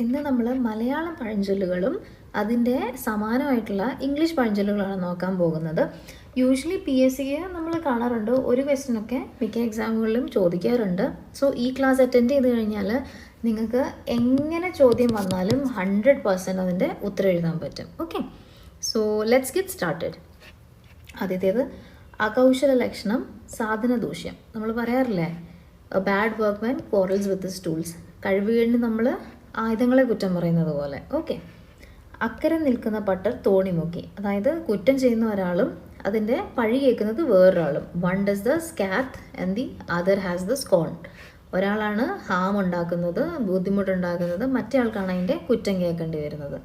ഇന്ന് നമ്മൾ മലയാളം പഴഞ്ചൊല്ലുകളും അതിൻ്റെ സമാനമായിട്ടുള്ള ഇംഗ്ലീഷ് പഴഞ്ചൊല്ലുകളാണ് നോക്കാൻ പോകുന്നത്. യൂഷ്വലി PSCക്ക് നമ്മൾ കാണാറുണ്ട്, ഒരു ക്വസ്റ്റ്യനൊക്കെ മിക്ക എക്സാമുകളിലും ചോദിക്കാറുണ്ട്. സോ ഈ ക്ലാസ് അറ്റൻഡ് ചെയ്ത് കഴിഞ്ഞാൽ നിങ്ങൾക്ക് എങ്ങനെ ചോദ്യം വന്നാലും 100% അതിൻ്റെ ഉത്തരം എഴുതാൻ പറ്റും. Okay, so let's get started. ആദ്യത്തേത് അകൗശല ലക്ഷണം, സാധന ദൂഷ്യം. നമ്മൾ പറയാറില്ലേ, a bad workman quarrels with his tools. കഴിവുകേടിന് നമ്മൾ ആയുധങ്ങളെ കുറ്റം പറയുന്നത് പോലെ. ഓക്കെ, അക്കരെ നിൽക്കുന്ന പട്ടർ തോണി മുക്കി. അതായത് കുറ്റം ചെയ്യുന്ന ഒരാളും അതിൻ്റെ പഴി കേൾക്കുന്നത് വേറൊരാളും. One does the സ്കാത്ത് and the other has the scorn. ഒരാളാണ് ഹാം ഉണ്ടാക്കുന്നത്, ബുദ്ധിമുട്ടുണ്ടാക്കുന്നത്, മറ്റേ ആൾക്കാണ് അതിൻ്റെ കുറ്റം കേൾക്കേണ്ടി വരുന്നത്.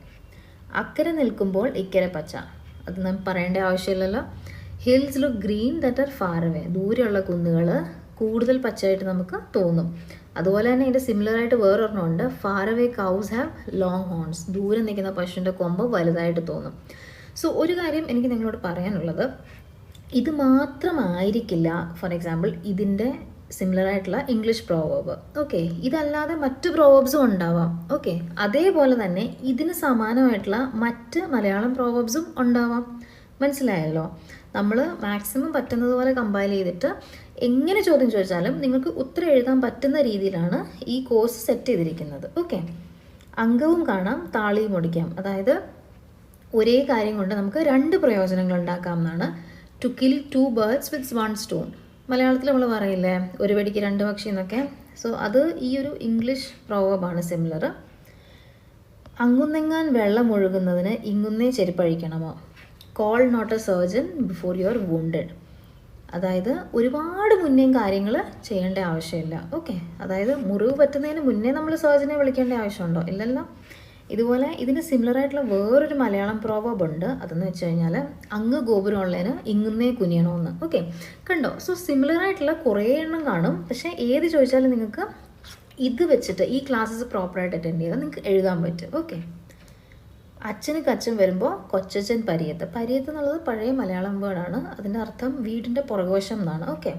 അക്കരെ നിൽക്കുമ്പോൾ ഇക്കരെ പച്ച. അത് നാം പറയേണ്ട ആവശ്യമില്ലല്ലോ. Hills look green that are far away. ദൂരെയുള്ള കുന്നുകൾ കൂടുതൽ പച്ചയായിട്ട് നമുക്ക് തോന്നും. അതുപോലെ തന്നെ ഇതിൻ്റെ സിമിലറായിട്ട് വേറൊരെണ്ണമുണ്ട്, far away cows have long horns. ദൂരെ നിൽക്കുന്ന പശുവിൻ്റെ കൊമ്പ് വലുതായിട്ട് തോന്നും. സോ ഒരു കാര്യം എനിക്ക് നിങ്ങളോട് പറയാനുള്ളത്, ഇത് മാത്രമായിരിക്കില്ല ഫോർ എക്സാമ്പിൾ ഇതിൻ്റെ സിമിലറായിട്ടുള്ള ഇംഗ്ലീഷ് പ്രോവേർബ്. ഓക്കെ, ഇതല്ലാതെ മറ്റ് പ്രോവേർബ്സും ഉണ്ടാവാം. ഓക്കെ, അതേപോലെ തന്നെ ഇതിന് സമാനമായിട്ടുള്ള മറ്റ് മലയാളം പ്രോവേർബ്സും ഉണ്ടാവാം. മനസ്സിലായല്ലോ? നമ്മൾ മാക്സിമം പറ്റുന്നത് പോലെ കമ്പൈൽ ചെയ്തിട്ട് എങ്ങനെ ചോദ്യം ചോദിച്ചാലും നിങ്ങൾക്ക് ഉത്തരം എഴുതാൻ പറ്റുന്ന രീതിയിലാണ് ഈ കോഴ്സ് സെറ്റ് ചെയ്തിരിക്കുന്നത്. ഓക്കെ, അങ്കവും കാണാം താളിയും ഒടിക്കാം. അതായത് ഒരേ കാര്യം കൊണ്ട് നമുക്ക് രണ്ട് പ്രയോജനങ്ങൾ ഉണ്ടാക്കാം എന്നാണ്. To kill 2 birds with 1 stone. മലയാളത്തിൽ നമ്മൾ പറയില്ലേ, ഒരു വെടിക്ക് 2 പക്ഷി എന്നൊക്കെ. സോ അത് ഈ ഒരു ഇംഗ്ലീഷ് പ്രോവർബാണ് സിമിലർ. അങ്ങുന്നെങ്ങാൻ വെള്ളം ഒഴുകുന്നതിന് ഇങ്ങുന്നേ ചെരുപ്പഴിക്കണമോ. Call not a surgeon before you are wounded. അതായത് ഒരുപാട് മുന്നേ കാര്യങ്ങൾ ചെയ്യേണ്ട ആവശ്യമില്ല. ഓക്കെ, അതായത് മുറിവ് പറ്റുന്നതിന് മുന്നേ നമ്മൾ സർജനെ വിളിക്കേണ്ട ആവശ്യമുണ്ടോ? ഇല്ലല്ലോ. ഇതുപോലെ ഇതിന് സിമിലറായിട്ടുള്ള വേറൊരു മലയാളം പ്രോവർബ് ഉണ്ട്. അതെന്ന് വെച്ച് കഴിഞ്ഞാൽ അങ്ങ് ഗോപുരമുള്ളതിന് ഇങ്ങുന്നേ കുനിയണമെന്ന്. ഓക്കെ, കണ്ടോ? സോ സിമിലറായിട്ടുള്ള കുറേ എണ്ണം കാണും. പക്ഷേ ഏത് ചോദിച്ചാലും നിങ്ങൾക്ക് ഇത് വെച്ചിട്ട് ഈ ക്ലാസ്സസ് പ്രോപ്പറായിട്ട് അറ്റൻഡ് ചെയ്താൽ നിങ്ങൾക്ക് എഴുതാൻ പറ്റും. ഓക്കെ, അച്ഛന് കച്ചൻ വരുമ്പോൾ കൊച്ചച്ഛൻ പരിയത്ത്. പരിയത്ത് എന്നുള്ളത് പഴയ മലയാളം വേർഡാണ്. അതിൻ്റെ അർത്ഥം വീടിൻ്റെ പുറകുവശം എന്നാണ്. Okay,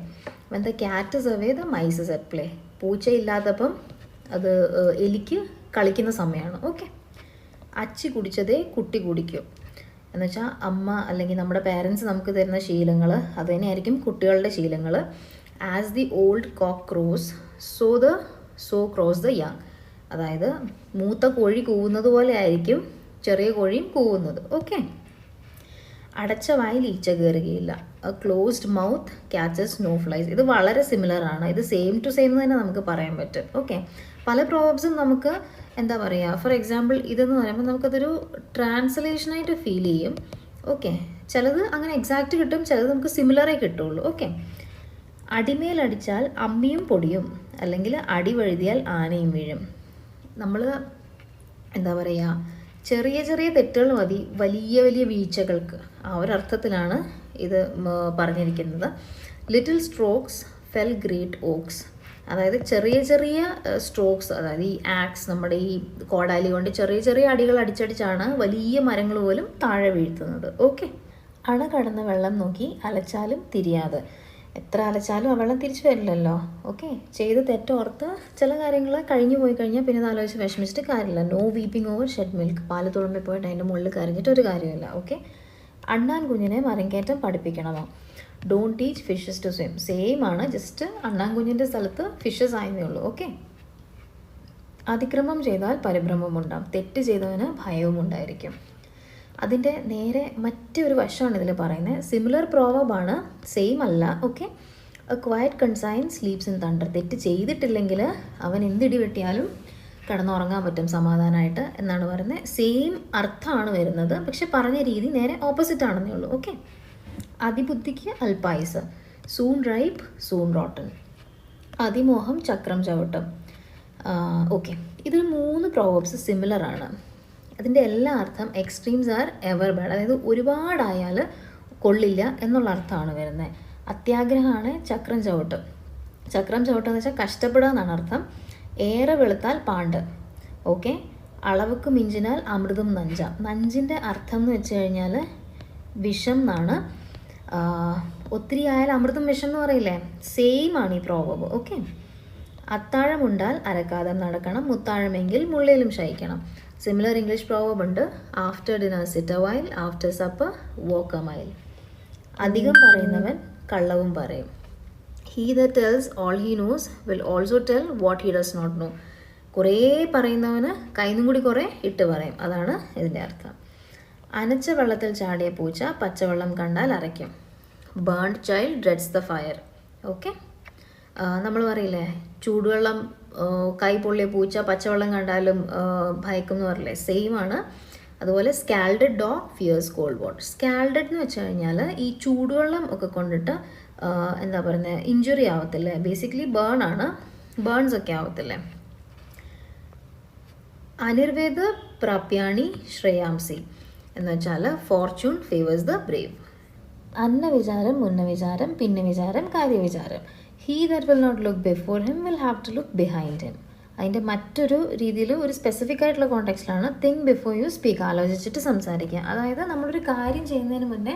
when the cat is away the mice is at play. പൂച്ചയില്ലാത്തപ്പം അത് എലിക്ക് കളിക്കുന്ന സമയമാണ്. ഓക്കെ, അച്ചി കുടിച്ചതേ കുട്ടി കുടിക്കും എന്ന് വെച്ചാൽ അമ്മ അല്ലെങ്കിൽ നമ്മുടെ പേരൻസ് നമുക്ക് തരുന്ന ശീലങ്ങൾ അത് തന്നെയായിരിക്കും കുട്ടികളുടെ ശീലങ്ങൾ. As the old cock crows so crows the young. അതായത് മൂത്ത കോഴി കൂവുന്നത് പോലെ ആയിരിക്കും ചെറിയ കോഴിയും കൂവുന്നത്. ഓക്കെ, അടച്ച വായിൽ ഈച്ച കയറുകയില്ല. A closed mouth catches no flies. ഇത് വളരെ സിമിലർ ആണ്. ഇത് സെയിം ടു സെയിം തന്നെ നമുക്ക് പറയാൻ പറ്റും. ഓക്കെ, പല പ്രോബ്സും നമുക്ക് എന്താ പറയുക, ഫോർ എക്സാമ്പിൾ ഇതെന്ന് പറയുമ്പോൾ നമുക്കതൊരു ട്രാൻസ്ലേഷനായിട്ട് ഫീൽ ചെയ്യും. ഓക്കെ, ചിലത് അങ്ങനെ എക്സാക്റ്റ് കിട്ടും, ചിലത് നമുക്ക് സിമിലറേ കിട്ടുള്ളൂ. ഓക്കെ, അടിമേലടിച്ചാൽ അമ്മിയും പൊടിയും, അല്ലെങ്കിൽ അടി വഴുതിയാൽ ആനയും വീഴും. നമ്മൾ എന്താ പറയുക, ചെറിയ ചെറിയ തെറ്റുകൾ മതി വലിയ വലിയ വീഴ്ചകൾക്ക്. ആ ഒരർത്ഥത്തിലാണ് ഇത് പറഞ്ഞിരിക്കുന്നത്. Little strokes fell great oaks. അതായത് ചെറിയ ചെറിയ സ്ട്രോക്സ്, അതായത് ഈ ആക്സ്, നമ്മുടെ ഈ കോടാലി കൊണ്ട് ചെറിയ ചെറിയ അടികൾ അടിച്ചടിച്ചാണ് വലിയ മരങ്ങൾ പോലും താഴെ വീഴ്ത്തുന്നത്. ഓക്കെ, അണ കടന്ന വെള്ളം നോക്കി അലച്ചാലും തിരിയാതെ. എത്ര അലച്ചാലും ആ വെള്ളം തിരിച്ചു വരില്ലല്ലോ. ഓക്കെ, ചെയ്ത് തെറ്റോർത്ത് ചില കാര്യങ്ങൾ കഴിഞ്ഞു പോയി കഴിഞ്ഞാൽ പിന്നെ അത് ആലോചിച്ച് വിഷമിച്ചിട്ട് കാര്യമില്ല. No weeping over shed milk. പാല് തുളുമ്പി പോയിട്ട് അതിൻ്റെ മുകളിൽ കരഞ്ഞിട്ട് ഒരു കാര്യമില്ല. ഓക്കെ, അണ്ണാൻ കുഞ്ഞിനെ മരങ്കേറ്റം പഠിപ്പിക്കണമോ. Don't teach fishes to swim. Same ആണ്, ജസ്റ്റ് അണ്ണാൻ കുഞ്ഞിൻ്റെ സ്ഥലത്ത് ഫിഷസ് ആയതേ ഉള്ളൂ. ഓക്കെ, അതിക്രമം ചെയ്താൽ പരിഭ്രമം ഉണ്ടാകും. തെറ്റ് ചെയ്തവന് ഭയവും ഉണ്ടായിരിക്കും. അതിൻ്റെ നേരെ മറ്റൊരു വശമാണ് ഇതിൽ പറയുന്നത്. സിമിലർ പ്രോവർബാണ്, സെയിം അല്ല. Okay, A quiet consign sleeps in thunder. തെറ്റ് ചെയ്തിട്ടില്ലെങ്കിൽ അവൻ എന്തിടി വെട്ടിയാലും കിടന്നുറങ്ങാൻ പറ്റും സമാധാനമായിട്ട് എന്നാണ് പറയുന്നത്. സെയിം അർത്ഥമാണ് വരുന്നത്, പക്ഷെ പറഞ്ഞ രീതി നേരെ ഓപ്പോസിറ്റ് ആണെന്നേ ഉള്ളൂ. ഓക്കെ, അതിബുദ്ധിക്ക് അൽപായുസ്. Soon ripe soon rotten. അതിമോഹം ചക്രം ചവിട്ടും. ഓക്കെ, ഇതിൽ 3 പ്രോവർബ്സ് സിമിലർ ആണ്. അതിൻ്റെ എല്ലാ അർത്ഥം എക്സ്ട്രീംസ് ആർ എവർ ബാഡ്. അതായത് ഒരുപാടായാൽ കൊള്ളില്ല എന്നുള്ള അർത്ഥമാണ് വരുന്നത്. അത്യാഗ്രഹമാണ് ചക്രം ചവിട്ടും. ചക്രം ചവിട്ടുക എന്ന് വെച്ചാൽ കഷ്ടപ്പെടുക എന്നാണ് അർത്ഥം. ഏറെ വെളുത്താൽ പാണ്ട്. ഓക്കെ, അളവുക്ക് മിഞ്ചിനാൽ അമൃതം നഞ്ച. നഞ്ചിൻ്റെ അർത്ഥം എന്ന് വെച്ച് കഴിഞ്ഞാൽ വിഷം എന്നാണ്. ഒത്തിരി ആയാൽ അമൃതം വിഷം എന്ന് പറയില്ലേ, സെയിം ആണ് ഈ പ്രോവർബ്. ഓക്കെ, അത്താഴമുണ്ടാൽ അരക്കാതെ നടക്കണം, മുത്താഴമെങ്കിൽ മുള്ളിലും ശയിക്കണം. സിമിലർ ഇംഗ്ലീഷ് പ്രോവർബ് ഉണ്ട്. After dinner sit a while, after supper walk a mile. അധികം പറയുന്നവൻ കള്ളവും പറയും. He that tells all he knows will also tell what he does not know. കുറേ പറയുന്നവന് കയ്യിന്നും കൂടി കുറേ ഇട്ട് പറയും. അതാണ് ഇതിൻ്റെ അർത്ഥം. അനച്ച വെള്ളത്തിൽ ചാടിയ പൂച്ച പച്ചവെള്ളം കണ്ടാൽ അരയ്ക്കും. Burned child dreads the fire. Okay, നമ്മൾ പറയില്ലേ ചൂടുവെള്ളം കൈ പൊള്ളിയ പൂച്ച പച്ചവെള്ളം കണ്ടാലും ഭയക്കും എന്ന് പറയില്ലേ, സെയിം ആണ്. അതുപോലെ സ്കാൽഡഡ് ഡോഗ് ഫിയേഴ്സ് കോൾഡ് വാട്ടർ. സ്കാൽഡഡ് എന്ന് വെച്ച് കഴിഞ്ഞാൽ ഈ ചൂടുവെള്ളം ഒക്കെ കൊണ്ടിട്ട് എന്താ പറയുന്നത്, ഇഞ്ചുറി ആവത്തില്ലേ, ബേസിക്കലി ബേൺസ് ഒക്കെ ആവത്തില്ലേ. അനിർവേദ പ്രാപ്യാണി ശ്രേയാംസി എന്ന് വെച്ചാൽ ഫോർച്യൂൺ ഫേവേഴ്സ് ദ ബ്രേവ്. അന്ന വിചാരം, മുന്ന വിചാരം, പിന്നെ വിചാരം, കാര്യവിചാരം. He that will not look before him will have to look behind him. അതിൻ്റെ മറ്റൊരു രീതിയിൽ ഒരു സ്പെസിഫിക് ആയിട്ടുള്ള കോണ്ടെക്സ്റ്റിലാണ് തിങ്ക് ബിഫോർ യു സ്പീക്ക്. ആലോചിച്ചിട്ട് സംസാരിക്കുക. അതായത് നമ്മളൊരു കാര്യം ചെയ്യുന്നതിന് മുന്നേ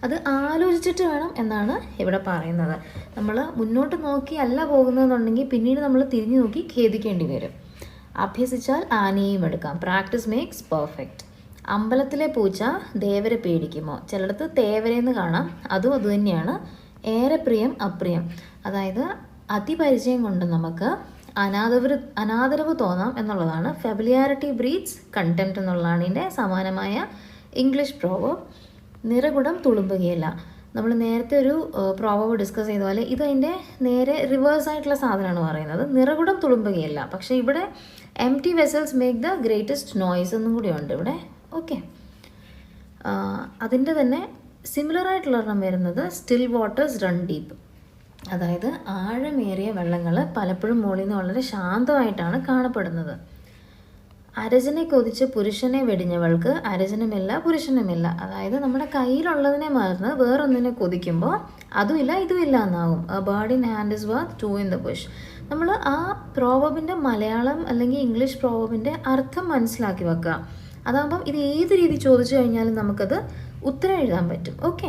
അത് ആലോചിച്ചിട്ട് വേണം എന്നാണ് ഇവിടെ പറയുന്നത്. നമ്മൾ മുന്നോട്ട് നോക്കി അല്ല പോകുന്നതെന്നുണ്ടെങ്കിൽ പിന്നീട് നമ്മൾ തിരിഞ്ഞു നോക്കി ഖേദിക്കേണ്ടി വരും. അഭ്യസിച്ചാൽ ആനയും എടുക്കാം. Practice makes perfect. അമ്പലത്തിലെ പൂച്ച ദേവരെ പേടിക്കുമോ? ചിലടത്ത് തേവരെന്ന് കാണാം, അതും അതുതന്നെയാണ്. ഏറെ പ്രിയം അപ്രിയം, അതായത് അതിപരിചയം കൊണ്ട് നമുക്ക് അനാദരവ് തോന്നാം എന്നുള്ളതാണ്. ഫെമിലിയാരിറ്റി ബ്രീഡ്സ് കണ്ടംപ്റ്റ് എന്നുള്ളതാണ് ഇതിൻ്റെ സമാനമായ ഇംഗ്ലീഷ് പ്രോവർബ്. നിറകുടം തുളുമ്പുകയില്ല. നമ്മൾ നേരത്തെ ഒരു പ്രോവർബ് ഡിസ്കസ് ചെയ്ത പോലെ ഇത് അതിൻ്റെ നേരെ റിവേഴ്സ് ആയിട്ടുള്ള സാധനമാണ് പറയുന്നത്. നിറകുടം തുളുമ്പുകയില്ല. പക്ഷേ ഇവിടെ empty vessels make the greatest noise എന്നും കൂടി ഉണ്ട് ഇവിടെ. ഓക്കെ, അതിൻ്റെ തന്നെ സിമിലർ ആയിട്ടുള്ള ഒരെണ്ണം വരുന്നത് സ്റ്റിൽ വാട്ടേഴ്സ് റൺ ഡീപ്പ്. അതായത് ആഴമേറിയ വെള്ളങ്ങൾ പലപ്പോഴും മുകളിൽ നിന്ന് വളരെ ശാന്തമായിട്ടാണ് കാണപ്പെടുന്നത്. അരജനെ കൊതിച്ച് പുരുഷനെ വെടിഞ്ഞവൾക്ക് അരജനുമില്ല പുരുഷനുമില്ല. അതായത് നമ്മുടെ കയ്യിലുള്ളതിനെ മറന്ന് വേറൊന്നിനെ കൊതിക്കുമ്പോൾ അതുമില്ല ഇതുമില്ല എന്നാവും. A bird in hand is worth two in the bush. നമ്മൾ ആ പ്രോവർബിൻ്റെ മലയാളം അല്ലെങ്കിൽ ഇംഗ്ലീഷ് പ്രോവർബിൻ്റെ അർത്ഥം മനസ്സിലാക്കി വെക്കുക. അതാകുമ്പം ഇത് ഏത് രീതി ചോദിച്ചു കഴിഞ്ഞാലും നമുക്കത് ഉത്തരം എഴുതാൻ പറ്റും. ഓക്കെ,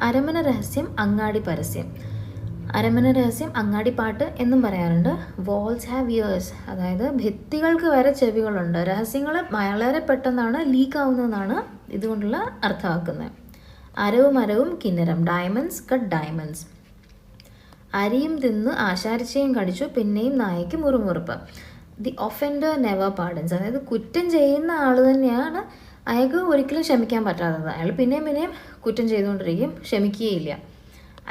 അരമന രഹസ്യം അങ്ങാടി പരസ്യം. അരമന രഹസ്യം അങ്ങാടി പാട്ട് എന്നും പറയാറുണ്ട്. വാൾസ് ഹാവ് ഇയേഴ്സ്, അതായത് ഭിത്തികൾക്ക് വരെ ചെവികളുണ്ട്. രഹസ്യങ്ങൾ വളരെ പെട്ടെന്നാണ് ലീക്ക് ആവുന്നതെന്നാണ് ഇതുകൊണ്ടുള്ള അർത്ഥമാക്കുന്നത്. അരവും അരവും കിന്നരം. Diamonds cut diamonds. അരിയും തിന്ന് ആശാരിച്ചയും കടിച്ചു പിന്നെയും നായയ്ക്ക് മുറുമുറുപ്പ്. ദി ഒഫൻഡർ നെവർ പാർഡൻസ്, അതായത് കുറ്റം ചെയ്യുന്ന ആൾ തന്നെയാണ് അയാൾക്ക് ഒരിക്കലും ക്ഷമിക്കാൻ പറ്റാത്തത്. അയാൾ പിന്നെയും കുറ്റം ചെയ്തുകൊണ്ടിരിക്കും, ക്ഷമിക്കുകയില്ല.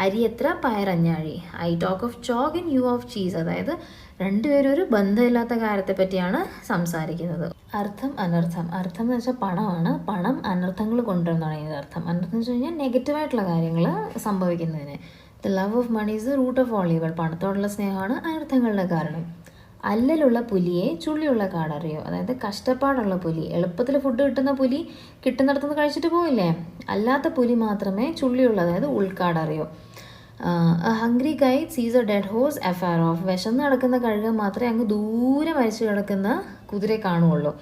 അരി എത്ര പയറഞ്ഞാഴി. I talk of chalk and you of cheese, അതായത് രണ്ടുപേരും ഒരു ബന്ധമില്ലാത്ത കാര്യത്തെ പറ്റിയാണ് സംസാരിക്കുന്നത്. അർത്ഥം അനർത്ഥം. അർത്ഥം എന്ന് വെച്ചാൽ പണമാണ്. പണം അനർത്ഥങ്ങൾ കൊണ്ടുവരുന്നതാണ് ഇതിൻ്റെ അർത്ഥം. അനർത്ഥം എന്ന് വെച്ച് കഴിഞ്ഞാൽ നെഗറ്റീവായിട്ടുള്ള കാര്യങ്ങൾ സംഭവിക്കുന്നതിന്. The love of money is the root of all evil. പണത്തോടുള്ള സ്നേഹമാണ് അനർത്ഥങ്ങളുടെ കാരണം. അല്ലലുള്ള പുലിയെ ചുള്ളിയുള്ള കാടറിയോ, അതായത് കഷ്ടപ്പാടുള്ള പുലി. എളുപ്പത്തിൽ ഫുഡ് കിട്ടുന്ന പുലി കിട്ടുന്നിടത്തുനിന്ന് കഴിച്ചിട്ട് പോയില്ലേ. അല്ലാത്ത പുലി മാത്രമേ ചുള്ളിയുള്ള, അതായത് ഉൾക്കാടറിയോ. ഹംഗ്രി ഗൈഡ് സീസ് A dead horse affair of. വിശന്ന് കിടക്കുന്ന കഴുകൻ മാത്രമേ അങ്ങ് ദൂരെ മരിച്ചു കിടക്കുന്ന കുതിരയെ കാണുകയുള്ളൂ.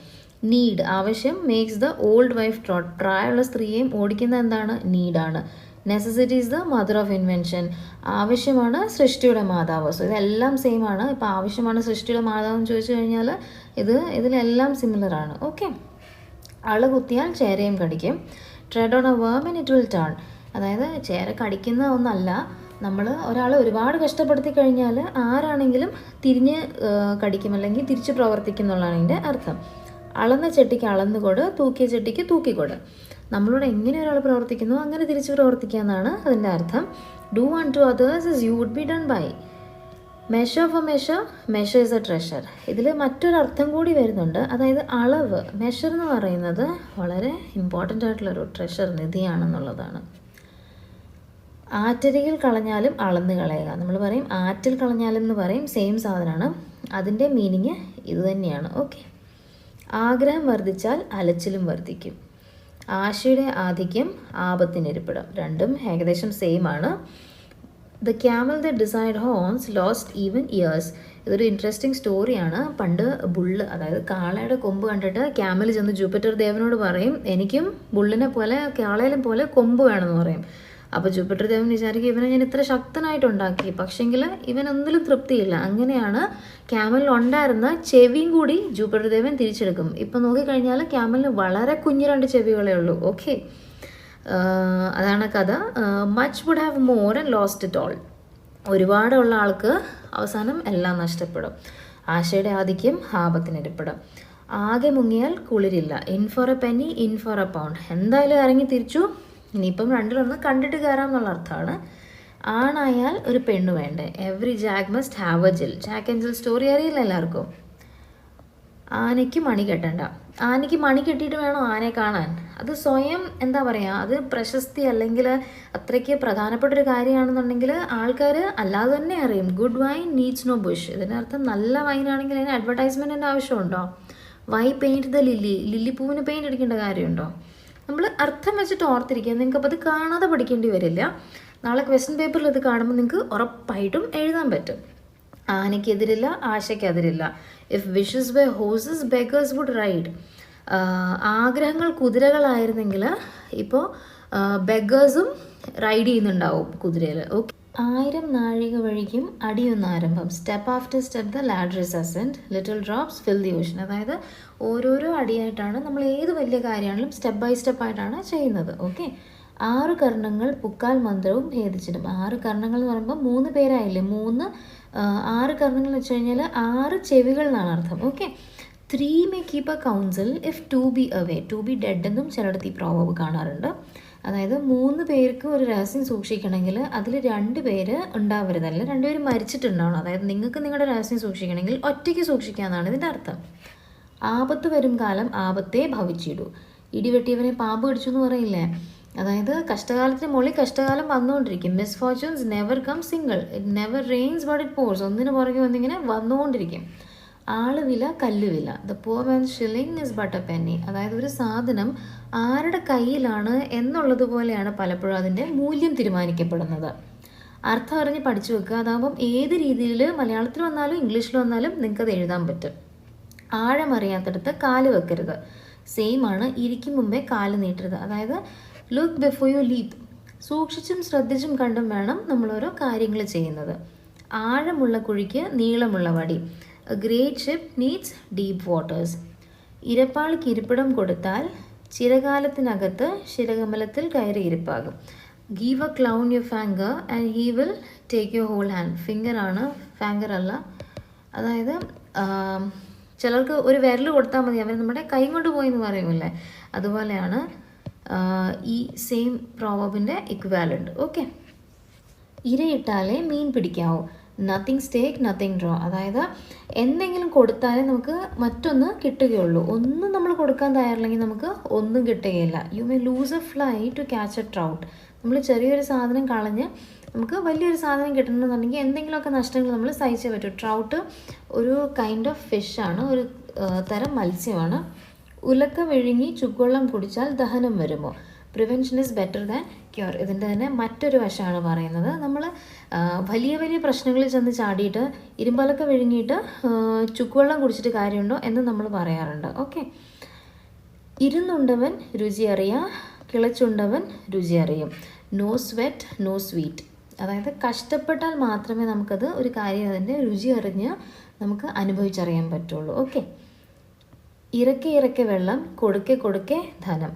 നീഡ് ആവശ്യം. Makes the old wife trot. പ്രായമുള്ള സ്ത്രീയെയും ഓടിക്കുന്ന എന്താണ്? നീഡാണ്. Necessity is the mother of invention. ആവശ്യമാണ് സൃഷ്ടിയുടെ മാതാവ്. സോ ഇതെല്ലാം സെയിം ആണ്. ഇപ്പോൾ ആവശ്യമാണ് സൃഷ്ടിയുടെ മാതാവ് എന്ന് ചോദിച്ചു കഴിഞ്ഞാൽ ഇതിലെല്ലാം സിമിലറാണ്. ഓക്കെ, അള കുത്തിയാൽ ചേരയും കടിക്കും. ട്രെഡ് ഓൺ എ വേം ആൻഡ് ഇറ്റ് വിൽ ടേൺ. അതായത് ചേര കടിക്കുന്ന ഒന്നല്ല, നമ്മൾ ഒരാളെ ഒരുപാട് കഷ്ടപ്പെടുത്തി കഴിഞ്ഞാൽ ആരാണെങ്കിലും തിരിഞ്ഞ് കടിക്കും അല്ലെങ്കിൽ തിരിച്ച് പ്രവർത്തിക്കും എന്നുള്ളതാണ് ഇതിൻ്റെ അർത്ഥം. അളന്ന ചെട്ടിക്ക് അളന്നുകൊട്, തൂക്കിയ ചെട്ടിക്ക് തൂക്കിക്കൊട്. നമ്മളോട് എങ്ങനെ ഒരാൾ പ്രവർത്തിക്കുന്നു അങ്ങനെ തിരിച്ച് പ്രവർത്തിക്കുക എന്നാണ് അതിൻ്റെ അർത്ഥം. Do unto others as you would be done by. Measure for measure, measure is a treasure. ഇതിൽ മറ്റൊരർത്ഥം കൂടി വരുന്നുണ്ട്, അതായത് അളവ്. മെഷർ എന്ന് പറയുന്നത് വളരെ ഇമ്പോർട്ടൻ്റ് ആയിട്ടുള്ളൊരു ട്രഷർ, നിധിയാണെന്നുള്ളതാണ്. ആറ്റരികിൽ കളഞ്ഞാലും അളന്ന് കളയുക. നമ്മൾ പറയും ആറ്റിൽ കളഞ്ഞാലും എന്ന് പറയും, സെയിം സാധനമാണ്. അതിൻ്റെ മീനിങ് ഇത് തന്നെയാണ്. ഓക്കെ, ആഗ്രഹം വർദ്ധിച്ചാൽ അലച്ചിലും വർദ്ധിക്കും. ആശയുടെ ആധിക്യം ആപത്തിനിരിപ്പിടം. രണ്ടും ഏകദേശം സെയിം ആണ്. The camel the decide horns lost even years. ഇതൊരു ഇൻട്രസ്റ്റിംഗ് സ്റ്റോറിയാണ്. പണ്ട് ബുള്ള്, അതായത് കാളയുടെ കൊമ്പ് കണ്ടിട്ട് ക്യാമൽ ചെന്ന് ജൂപ്പിറ്റർ ദേവനോട് പറയും, എനിക്കും ബുള്ളിനെ പോലെ കാളയിലും പോലെ കൊമ്പ് വേണമെന്ന് പറയും. അപ്പോൾ ജൂപ്പിറ്റർ ദേവൻ വിചാരിക്കും ഇവനെ ഞാൻ ഇത്ര ശക്തനായിട്ടുണ്ടാക്കി, പക്ഷെങ്കിൽ ഇവനൊന്നിലും തൃപ്തിയില്ല. അങ്ങനെയാണ് ക്യാമലിൽ ഉണ്ടായിരുന്ന ചെവിയും കൂടി ജൂപ്പിറ്റർ ദേവൻ തിരിച്ചെടുക്കും. ഇപ്പം നോക്കിക്കഴിഞ്ഞാൽ ക്യാമലിന് വളരെ കുഞ്ഞു 2 ചെവികളേ ഉള്ളൂ. ഓക്കെ, അതാണ് കഥ. Much would have more and lost it all. ഒരുപാടുള്ള ആൾക്ക് അവസാനം എല്ലാം നഷ്ടപ്പെടും. ആശയുടെ ആധിക്യം ആപത്തിനിരപ്പെടും. ആകെ മുങ്ങിയാൽ കുളിരില്ല. In for a penny in for a pound. എന്തായാലും ഇറങ്ങി തിരിച്ചു. ഇനിയിപ്പം 2-1 കണ്ടിട്ട് കയറാം എന്നുള്ള അർത്ഥമാണ്. ആണായാൽ ഒരു പെണ്ണ് വേണ്ടേ. Every Jack must have a Jill. Jack and Jill story അറിയില്ല എല്ലാവർക്കും. ആനയ്ക്ക് മണി കെട്ടണ്ട. ആനയ്ക്ക് മണി കെട്ടിയിട്ട് വേണം ആനയെ കാണാൻ. അത് സ്വയം എന്താ പറയുക, അത് പ്രശസ്തി അല്ലെങ്കിൽ അത്രയ്ക്ക് പ്രധാനപ്പെട്ടൊരു കാര്യമാണെന്നുണ്ടെങ്കിൽ ആൾക്കാർ അല്ലാതെ തന്നെ അറിയും. Good wine needs no bush. ഇതിനർത്ഥം നല്ല വൈനാണെങ്കിൽ അതിന് അഡ്വർടൈസ്മെൻറ്റിൻ്റെ ആവശ്യമുണ്ടോ? Why paint the lily. ലില്ലിപ്പൂവിന് പെയിൻറ്റ് അടിക്കേണ്ട കാര്യമുണ്ടോ? നമ്മൾ അർത്ഥം വെച്ചിട്ട് ഓർത്തിരിക്കുക. നിങ്ങൾക്ക് അപ്പോൾ അത് കാണാതെ പഠിക്കേണ്ടി വരില്ല. നാളെ ക്വസ്റ്റ്യൻ പേപ്പറിൽ ഇത് കാണുമ്പോൾ നിങ്ങൾക്ക് ഉറപ്പായിട്ടും എഴുതാൻ പറ്റും. ആനയ്ക്കെതിരില്ല, ആശയ്ക്കെതിരില്ല. ഇഫ് വിഷസ് വെ ഹോസസ് ബെഗേഴ്സ് വുഡ് റൈഡ്. ആഗ്രഹങ്ങൾ കുതിരകളായിരുന്നെങ്കിൽ ഇപ്പോൾ ബെഗേഴ്സും റൈഡ് ചെയ്യുന്നുണ്ടാവും കുതിരയിൽ. ഓക്കെ, 1000 നാഴിക വഴിക്കും അടിയൊന്ന് ആരംഭം. Step after step the ladder is ascend. Little drops fill the ocean. അതായത് ഓരോരോ അടിയായിട്ടാണ് നമ്മൾ ഏത് വലിയ കാര്യമാണെങ്കിലും സ്റ്റെപ്പ് ബൈ സ്റ്റെപ്പ് ആയിട്ടാണ് ചെയ്യുന്നത്. ഓക്കെ, 6 കർണങ്ങൾ പുക്കാൽ മന്ത്രവും ഭേദിച്ചിടും. 6 കർണങ്ങൾ എന്ന് പറയുമ്പോൾ 3 പേരായില്ലേ. 6 കർണങ്ങൾ എന്ന് വെച്ച് കഴിഞ്ഞാൽ 6 ചെവികൾ എന്നാണ് അർത്ഥം. Okay, 3 may keep A council if 2 B away. 2 B dead എന്നും ചിലയിടത്ത് ഈ പ്രോവർബ് കാണാറുണ്ട്. അതായത് 3 പേർക്ക് ഒരു രഹസ്യം സൂക്ഷിക്കണമെങ്കിൽ അതിൽ 2 പേര് ഉണ്ടാവരുതല്ല, 2 പേര് മരിച്ചിട്ടുണ്ടാവണം. അതായത് നിങ്ങൾക്ക് നിങ്ങളുടെ രഹസ്യം സൂക്ഷിക്കണമെങ്കിൽ ഒറ്റയ്ക്ക് സൂക്ഷിക്കാമെന്നാണ് ഇതിൻ്റെ അർത്ഥം. ആപത്ത് വരും കാലം ആപത്തേ ഭവിച്ചിടൂ. ഇടിവെട്ടിയവനെ പാമ്പ് കടിച്ചു എന്ന് പറയില്ലേ. അതായത് കഷ്ടകാലത്തിന് മുകളിൽ കഷ്ടകാലം വന്നുകൊണ്ടിരിക്കും. Misfortunes never come single. It never rains but it pours. ഒന്നിന് പുറകെ വന്നിങ്ങനെ വന്നുകൊണ്ടിരിക്കും. ആളുവില കല്ലുവില. The poor man's shilling is but a penny. അതായത് ഒരു സാധനം ആരുടെ കയ്യിലാണ് എന്നുള്ളതുപോലെയാണ് പലപ്പോഴും അതിൻ്റെ മൂല്യം തീരുമാനിക്കപ്പെടുന്നത്. അർത്ഥം അറിഞ്ഞ് പഠിച്ചു വെക്കുക. അതാകുമ്പം ഏത് രീതിയിൽ മലയാളത്തിൽ വന്നാലും ഇംഗ്ലീഷിൽ വന്നാലും നിങ്ങൾക്കത് എഴുതാൻ പറ്റും. ആഴമറിയാത്തടത്ത് കാല് വെക്കരുത്. സെയിം ആണ് ഇരിക്കും മുമ്പേ കാല് നീട്ടരുത്. അതായത് ലുക്ക് ബിഫോർ യു ലീപ്പ്. സൂക്ഷിച്ചും ശ്രദ്ധിച്ചും കണ്ടും വേണം നമ്മളോരോ കാര്യങ്ങൾ ചെയ്യുന്നത്. ആഴമുള്ള കുഴിക്ക് നീളമുള്ള വടി. A great ship needs deep waters. ഇരപ്പാളിക്ക് ഇരിപ്പിടം കൊടുത്താൽ ചിരകാലത്തിനകത്ത് ശിരകമലത്തിൽ കയറി ഇരിപ്പാകും. Give a clown your finger and he will take your whole hand. ഫിംഗറാണ്, ഫാങ്കർ അല്ല. അതായത് ചിലർക്ക് ഒരു വിരൽ കൊടുത്താൽ മതി, അവർ നമ്മുടെ കൈ കൊണ്ട് പോയി എന്ന് പറയുമല്ലേ. അതുപോലെയാണ് ഈ സെയിം പ്രോവർബിൻ്റെ ഇക്വാലൻ്റ്. ഓക്കെ, ഇരയിട്ടാലേ മീൻ പിടിക്കാവൂ. നത്തിങ് സ്റ്റേക്ക് നത്തിങ് ഡ്രോ. അതായത് എന്തെങ്കിലും കൊടുത്താലേ നമുക്ക് മറ്റൊന്ന് കിട്ടുകയുള്ളൂ. ഒന്നും നമ്മൾ കൊടുക്കാൻ തയ്യാറില്ലെങ്കിൽ നമുക്ക് ഒന്നും കിട്ടുകയില്ല. You may lose a fly to catch a trout. നമ്മൾ ചെറിയൊരു സാധനം കളഞ്ഞ് നമുക്ക് വലിയൊരു സാധനം കിട്ടണമെന്നുണ്ടെങ്കിൽ എന്തെങ്കിലുമൊക്കെ നഷ്ടങ്ങൾ നമ്മൾ സഹിച്ചേ പറ്റൂ. ട്രൗട്ട് ഒരു കൈൻഡ് ഓഫ് ഫിഷാണ്, ഒരു തരം മത്സ്യമാണ്. ഉലക്ക വിഴുങ്ങി ചുക്കുവെള്ളം കുടിച്ചാൽ ദഹനം വരുമോ? Prevention is better than cure. ഇതിൻ്റെ തന്നെ മറ്റൊരു വശമാണ് പറയുന്നത്. നമ്മൾ വലിയ വലിയ പ്രശ്നങ്ങളിൽ ചെന്ന് ചാടിയിട്ട് ഇരുമ്പലൊക്കെ വിഴുങ്ങിയിട്ട് ചുക്കുവെള്ളം കുടിച്ചിട്ട് കാര്യമുണ്ടോ എന്ന് നമ്മൾ പറയാറുണ്ട്. ഓക്കെ, ഇരുന്നുണ്ടവൻ രുചി അറിയാം, കിളച്ചുണ്ടവൻ രുചി അറിയും. No sweat no sweet. അതായത് കഷ്ടപ്പെട്ടാൽ മാത്രമേ നമുക്കത് ഒരു കാര്യം അതിൻ്റെ രുചി അറിഞ്ഞ് നമുക്ക് അനുഭവിച്ചറിയാൻ പറ്റുള്ളൂ. ഓക്കെ, ഇറക്കെ ഇറക്കെ വെള്ളം, കൊടുക്കെ കൊടുക്കെ ധനം.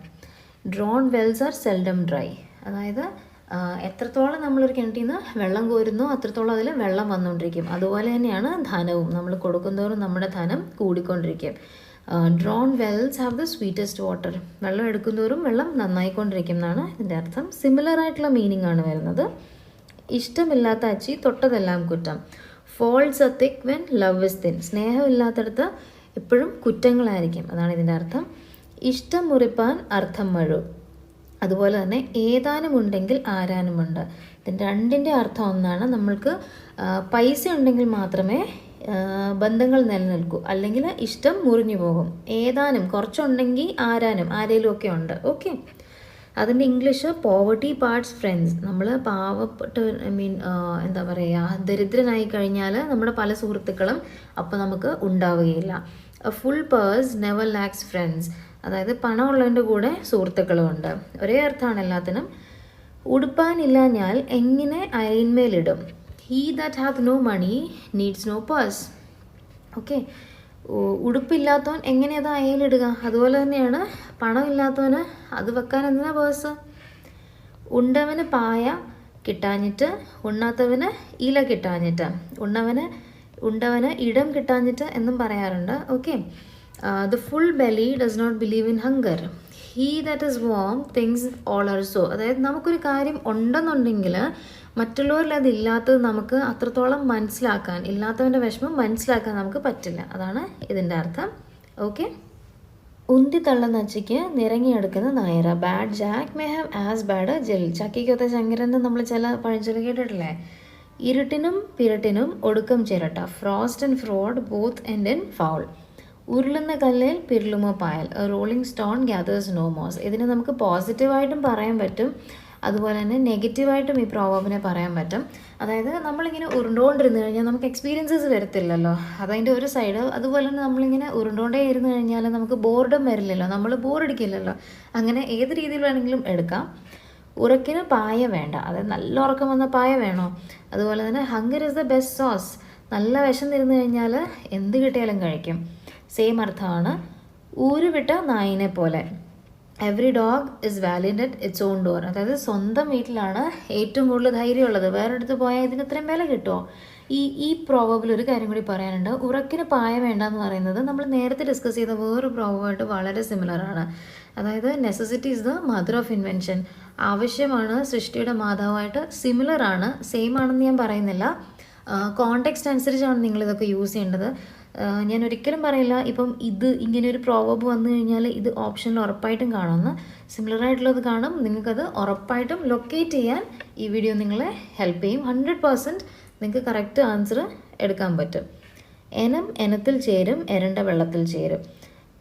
Drawn wells are seldom dry. അതായത് എത്രത്തോളം നമ്മളൊരു കിണറ്റിൽ നിന്ന് വെള്ളം കോരുന്നോ അത്രത്തോളം അതിൽ വെള്ളം വന്നുകൊണ്ടിരിക്കും. അതുപോലെ തന്നെയാണ് ധനവും. നമ്മൾ കൊടുക്കുന്തോറും നമ്മുടെ ധനം കൂടിക്കൊണ്ടിരിക്കും. Drawn wells have the sweetest water. വെള്ളം എടുക്കുന്തോറും വെള്ളം നന്നായിക്കൊണ്ടിരിക്കും എന്നാണ് ഇതിൻ്റെ അർത്ഥം. സിമിലർ ആയിട്ടുള്ള മീനിങ് ആണ് വരുന്നത്. ഇഷ്ടമില്ലാത്ത അച്ചി തൊട്ടതെല്ലാം കുറ്റം. Faults are thick when love is thin. സ്നേഹമില്ലാത്തടത്ത് എപ്പോഴും കുറ്റങ്ങളായിരിക്കും. അതാണ് ഇതിൻ്റെ അർത്ഥം. ഇഷ്ടം മുറിപ്പാൻ അർത്ഥം മഴു. അതുപോലെ തന്നെ ഏതാനും ഉണ്ടെങ്കിൽ ആരാനുമുണ്ട്. ഇതിൻ്റെ രണ്ടിൻ്റെ അർത്ഥം ഒന്നാണ്. നമ്മൾക്ക് പൈസ ഉണ്ടെങ്കിൽ മാത്രമേ ബന്ധങ്ങൾ നിലനിൽക്കൂ, അല്ലെങ്കിൽ ഇഷ്ടം മുറിഞ്ഞു പോകും. ഏതാനും കുറച്ചുണ്ടെങ്കിൽ ആരാനും ആരേലും ഒക്കെ ഉണ്ട്. ഓക്കെ, അതിൻ്റെ ഇംഗ്ലീഷ് പോവർട്ടി പാർട്സ് ഫ്രണ്ട്സ്. നമ്മൾ പാവപ്പെട്ട് എന്താ പറയുക, ദരിദ്രനായി കഴിഞ്ഞാൽ നമ്മുടെ പല സുഹൃത്തുക്കളും അപ്പോൾ നമുക്ക് ഉണ്ടാവുകയില്ല. A full purse never lakhs friends. അതായത് പണമുള്ളതിൻ്റെ കൂടെ സുഹൃത്തുക്കളും ഉണ്ട്. ഒരേ അർത്ഥമാണ് എല്ലാത്തിനും. ഉടുപ്പാനില്ലാഞ്ഞാൽ എങ്ങനെ അയന്മേലിടും? He that hath no money needs no purse. ഓക്കെ, ഉടുപ്പില്ലാത്തവൻ എങ്ങനെ അത് അയലിടുക? അതുപോലെ തന്നെയാണ് പണമില്ലാത്തവന് അത് വെക്കാൻ എന്തിനാ പേഴ്സ്? ഉണ്ടവന് പായ കിട്ടാഞ്ഞിട്ട് ഉണ്ണാത്തവന് ഇല കിട്ടാഞ്ഞിട്ട്, ഉണ്ടവന് ഇടം കിട്ടാഞ്ഞിട്ട് എന്നും പറയാറുണ്ട്. Okay, the full belly does not believe in hunger. He that is warm thinks all are so. അതായത് നമുക്കൊരു കാര്യം ഉണ്ടെന്നുണ്ടെങ്കിൽ മറ്റുള്ളവരിൽ അതില്ലാത്തത് നമുക്ക് അത്രത്തോളം മനസ്സിലാക്കാൻ, ഇല്ലാത്തവൻ്റെ വിഷമം മനസ്സിലാക്കാൻ നമുക്ക് പറ്റില്ല. അതാണ് ഇതിൻ്റെ അർത്ഥം. ഓക്കെ, ഉന്തി തള്ളുന്ന അച്ചിക്ക് നിറങ്ങിയെടുക്കുന്ന നായര. Bad Jack may have as bad Jill. ചക്കിക്കൊത്ത ചങ്കരൻ്റെ നമ്മൾ ചില പഴഞ്ചൊല്ല് കേട്ടിട്ടില്ലേ? ഇരുട്ടിനും പിരട്ടിനും ഒടുക്കം ചിരട്ട. Frost and fraud both end in foul. ഉരുളുന്ന കല്ലിൽ പിരുളുമോ പായൽ. Rolling stone gathers no moss. ഇതിനെ നമുക്ക് പോസിറ്റീവായിട്ടും പറയാൻ പറ്റും, അതുപോലെ തന്നെ നെഗറ്റീവായിട്ടും ഈ പ്രോവർബിനെ പറയാൻ പറ്റും. അതായത് നമ്മളിങ്ങനെ ഉരുണ്ടുകൊണ്ടിരുന്ന് കഴിഞ്ഞാൽ നമുക്ക് എക്സ്പീരിയൻസസ് വരത്തില്ലല്ലോ, അതതിൻ്റെ ഒരു സൈഡ്. അതുപോലെ തന്നെ നമ്മളിങ്ങനെ ഉരുണ്ടോണ്ടേ ഇരുന്ന് കഴിഞ്ഞാൽ നമുക്ക് ബോർഡും വരില്ലല്ലോ, നമ്മൾ ബോറടിക്കില്ലല്ലോ. അങ്ങനെ ഏത് രീതിയിൽ വേണമെങ്കിലും എടുക്കാം. ഉറക്കിന് പായ വേണ്ട, അതായത് നല്ല ഉറക്കം വന്ന പായ വേണോ? അതുപോലെ തന്നെ hunger is the best sauce. നല്ല വിശന്നിരുന്ന് കഴിഞ്ഞാൽ എന്ത് കിട്ടിയാലും കഴിക്കും. സെയിം അർത്ഥമാണ്. ഊരുവിട്ട നായിനെ പോലെ. Every dog is valid at its on door. അതായത് സ്വന്തം വീട്ടിലാണ് ഏറ്റവും കൂടുതൽ ധൈര്യമുള്ളത്, വേറെ അടുത്ത് പോയാൽ ഇതിന് ഇത്രയും വില കിട്ടുമോ? ഈ പ്രോവർബിൽ ഒരു കാര്യം കൂടി പറയാനുണ്ട്. ഉറക്കിന് പായ വേണ്ട എന്ന് പറയുന്നത് നമ്മൾ നേരത്തെ ഡിസ്കസ് ചെയ്ത വേറൊരു പ്രോവർബായിട്ട് വളരെ സിമിലറാണ്. അതായത് necessity is the mother of invention. ആവശ്യമാണ് സൃഷ്ടിയുടെ മാതാവായിട്ട് സിമിലറാണ്, സെയിം ആണെന്ന് ഞാൻ പറയുന്നില്ല. കോണ്ടെക്സ്റ്റ് അനുസരിച്ചാണ് നിങ്ങളിതൊക്കെ യൂസ് ചെയ്യേണ്ടത്. ഞാൻ ഒരിക്കലും പറയില്ല ഇപ്പം ഇത് ഇങ്ങനെ ഒരു പ്രോവർബ് വന്നു കഴിഞ്ഞാൽ ഇത് ഓപ്ഷനിൽ ഉറപ്പായിട്ടും കാണുമെന്ന്. സിമിലറായിട്ടുള്ളത് കാണും, നിങ്ങൾക്കത് ഉറപ്പായിട്ടും ലൊക്കേറ്റ് ചെയ്യാൻ ഈ വീഡിയോ നിങ്ങളെ ഹെൽപ്പ് ചെയ്യും. 100% നിങ്ങൾക്ക് കറക്റ്റ് ആൻസർ എടുക്കാൻ പറ്റും. എനം എനത്തിൽ ചേരും, എരണ്ട വെള്ളത്തിൽ ചേരും.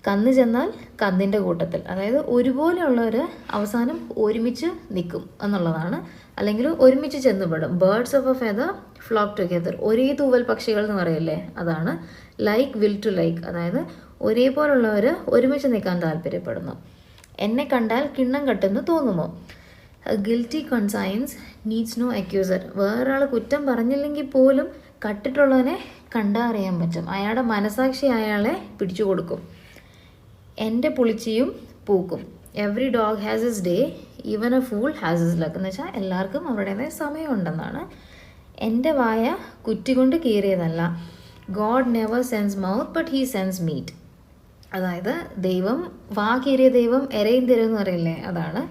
കന്ന് ചെന്നാൽ കന്നിൻ്റെ കൂട്ടത്തിൽ. അതായത് ഒരുപോലെയുള്ളവർ അവസാനം ഒരുമിച്ച് നിൽക്കും എന്നുള്ളതാണ്, അല്ലെങ്കിൽ ഒരുമിച്ച് ചെന്നുപെടും. Birds of a feather flock together. ഒരേ തൂവൽ പക്ഷികൾ എന്ന് പറയില്ലേ, അതാണ്. ലൈക്ക് വിൽ ടു ലൈക്ക്, അതായത് ഒരേപോലുള്ളവർ ഒരുമിച്ച് നിൽക്കാൻ താല്പര്യപ്പെടുന്നു. എന്നെ കണ്ടാൽ കിണ്ണം കെട്ടെന്ന് തോന്നുമോ? Guilty conscience needs no accuser. വേറൊരാൾ കുറ്റം പറഞ്ഞില്ലെങ്കിൽ പോലും കട്ടിട്ടുള്ളവനെ കണ്ടാൽ അറിയാൻ പറ്റും. അയാളുടെ മനസാക്ഷി അയാളെ പിടിച്ചു കൊടുക്കും. എൻ്റെ പുളിച്ചിയും പൂക്കും. Every dog has his day, even a fool has his luck. എന്ന് വെച്ചാൽ എല്ലാവർക്കും അവരുടേതായ സമയമുണ്ടെന്നാണ്. എൻ്റെ വായ കുറ്റി കൊണ്ട് കീറിയതല്ല. God never sends mouth but he sends meat. അതായത് ദൈവം, വാ കീറിയ ദൈവം എരയും തരുമെന്ന് പറയില്ലേ, അതാണ്.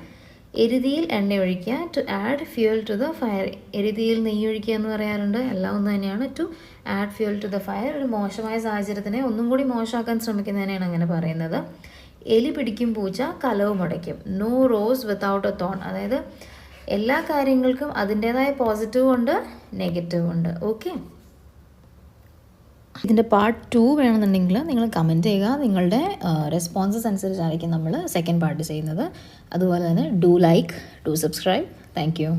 എരുതിയിൽ എണ്ണ ഒഴിക്കുക, to add fuel to the fire. എരുതിയിൽ നെയ്യ് ഒഴിക്കുക എന്ന് പറയാറുണ്ട്, എല്ലാം ഒന്ന് തന്നെയാണ്. To add fuel to the fire. ഒരു മോശമായ സാഹചര്യത്തിനെ ഒന്നും കൂടി മോശമാക്കാൻ ശ്രമിക്കുന്നതിനെയാണ് അങ്ങനെ പറയുന്നത്. എലി പിടിക്കും പൂച്ച കലവും അടയ്ക്കും. No rose without a thorn. അതായത് എല്ലാ കാര്യങ്ങൾക്കും അതിൻ്റേതായ പോസിറ്റീവ് ഉണ്ട്, നെഗറ്റീവ് ഉണ്ട്. ഓക്കെ, ഇതിൻ്റെ പാർട്ട് 2 വേണമെന്നുണ്ടെങ്കിൽ നിങ്ങൾ കമൻറ്റ് ചെയ്യുക. നിങ്ങളുടെ റെസ്പോൺസസ് അനുസരിച്ചായിരിക്കും നമ്മൾ സെക്കൻഡ് പാർട്ട് ചെയ്യുന്നത്. അതുപോലെ തന്നെ do like, do subscribe. Thank you.